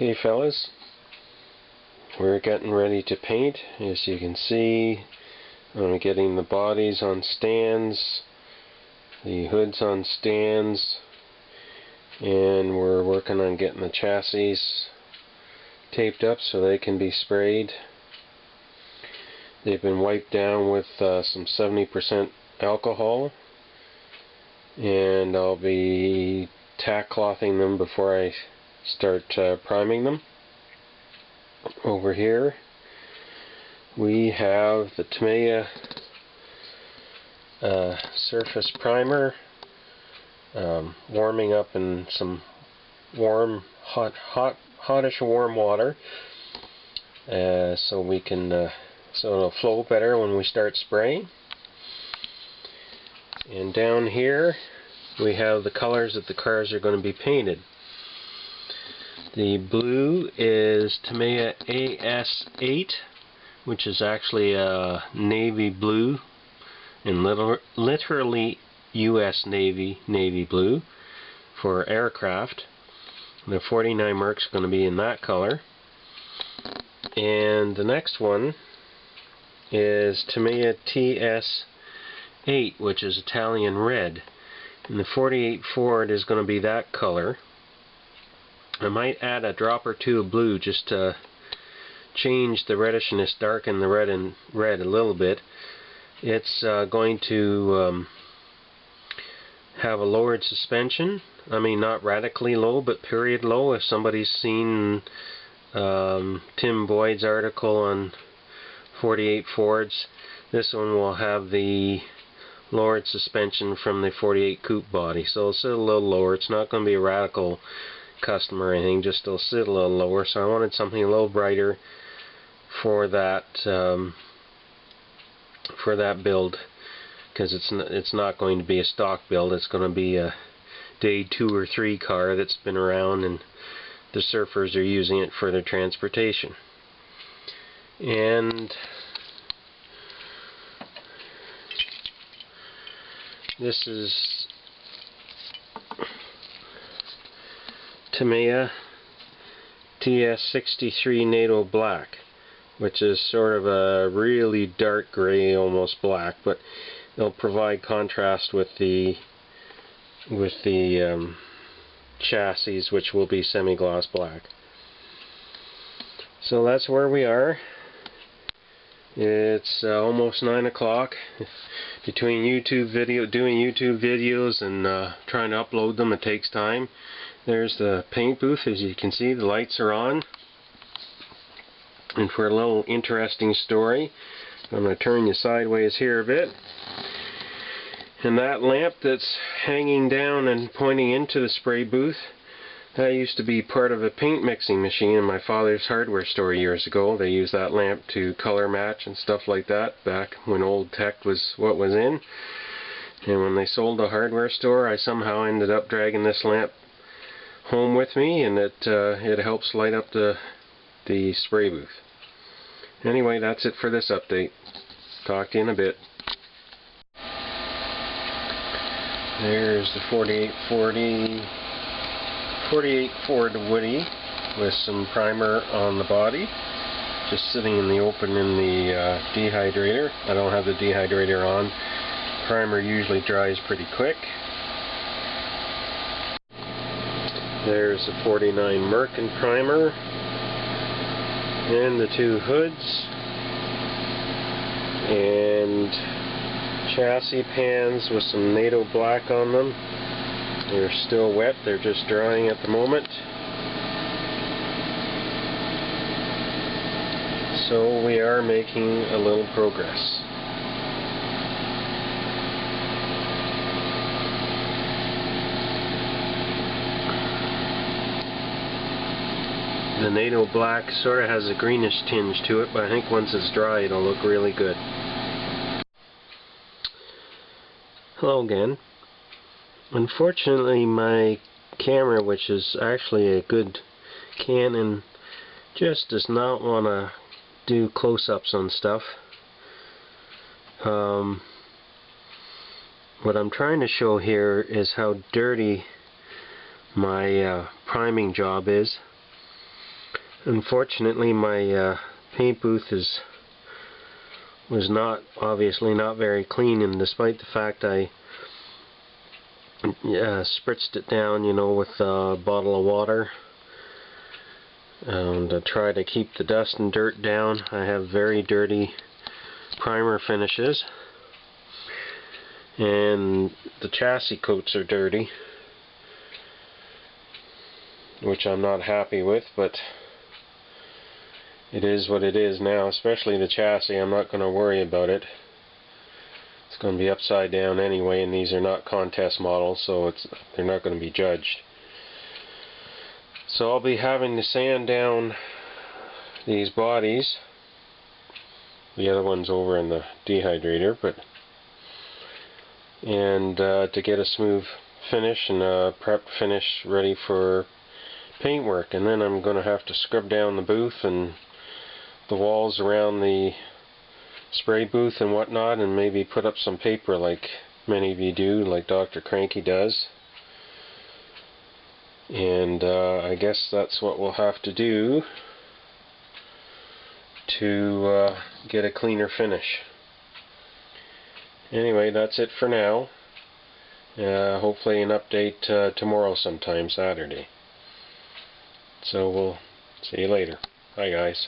Okay fellas, we're getting ready to paint. As you can see, I'm getting the bodies on stands, the hoods on stands, and we're working on getting the chassis taped up so they can be sprayed. They've been wiped down with some 70% alcohol, and I'll be tack clothing them before I start priming them. Over here we have the Tamiya surface primer warming up in some warm, hottish warm water, so we can so it'll flow better when we start spraying. And down here we have the colors that the cars are going to be painted. The blue is Tamiya AS8, which is actually a navy blue, and literally US navy blue for aircraft. The 49 Merc's going to be in that color. And the next one is Tamiya TS8, which is Italian red. And the 48 Ford is going to be that color. I might add a drop or two of blue just to change the reddishness, darken the red a little bit. It's going to have a lowered suspension. I mean, not radically low, but period low. If somebody's seen Tim Boyd's article on 48 Fords, this one will have the lowered suspension from the 48 coupe body. So it'll sit a little lower. It's not going to be a radical custom or anything, just it'll sit a little lower. So I wanted something a little brighter for that build, because it's not going to be a stock build. It's going to be a day 2 or 3 car that's been around, and the surfers are using it for their transportation. And this is Tamiya TS63 NATO Black, which is sort of a really dark gray, almost black, but it'll provide contrast with the chassis, which will be semi-gloss black. So that's where we are. It's almost 9 o'clock. Between doing YouTube videos and trying to upload them, it takes time. There's the paint booth. As you can see, the lights are on. And for a little interesting story, I'm going to turn you sideways here a bit. And that lamp that's hanging down and pointing into the spray booth, that used to be part of a paint mixing machine in my father's hardware store years ago. They used that lamp to color match and stuff like that back when old tech was what was in. And when they sold the hardware store, I somehow ended up dragging this lamp home with me, and it helps light up the spray booth. Anyway, that's it for this update. Talk to you in a bit. There's the 48 Ford Woody with some primer on the body, just sitting in the open in the dehydrator. I don't have the dehydrator on. Primer usually dries pretty quick. There's the 49 Merc in primer, and the 2 hoods, and chassis pans with some NATO black on them. They're still wet, they're just drying at the moment. So we are making a little progress. The NATO black sort of has a greenish tinge to it, but I think once it's dry it'll look really good. Hello again. Unfortunately, my camera, which is actually a good Canon, just does not want to do close-ups on stuff. What I'm trying to show here is how dirty my priming job is. Unfortunately, my paint booth was obviously not very clean, and despite the fact I spritzed it down, you know, with a bottle of water and to try to keep the dust and dirt down, I have very dirty primer finishes, and the chassis coats are dirty, which I'm not happy with, but it is what it is now. Especially the chassis, I'm not going to worry about it. It's going to be upside down anyway, and these are not contest models, so they're not going to be judged. So I'll be having to sand down these bodies. The other one's over in the dehydrator, and to get a smooth finish and a prep finish ready for paintwork. And then I'm going to have to scrub down the booth and the walls around the spray booth and whatnot, and maybe put up some paper like many of you do, like Dr. Cranky does. And I guess that's what we'll have to do to get a cleaner finish. Anyway, that's it for now. Hopefully an update tomorrow sometime, Saturday. So we'll see you later. Bye guys.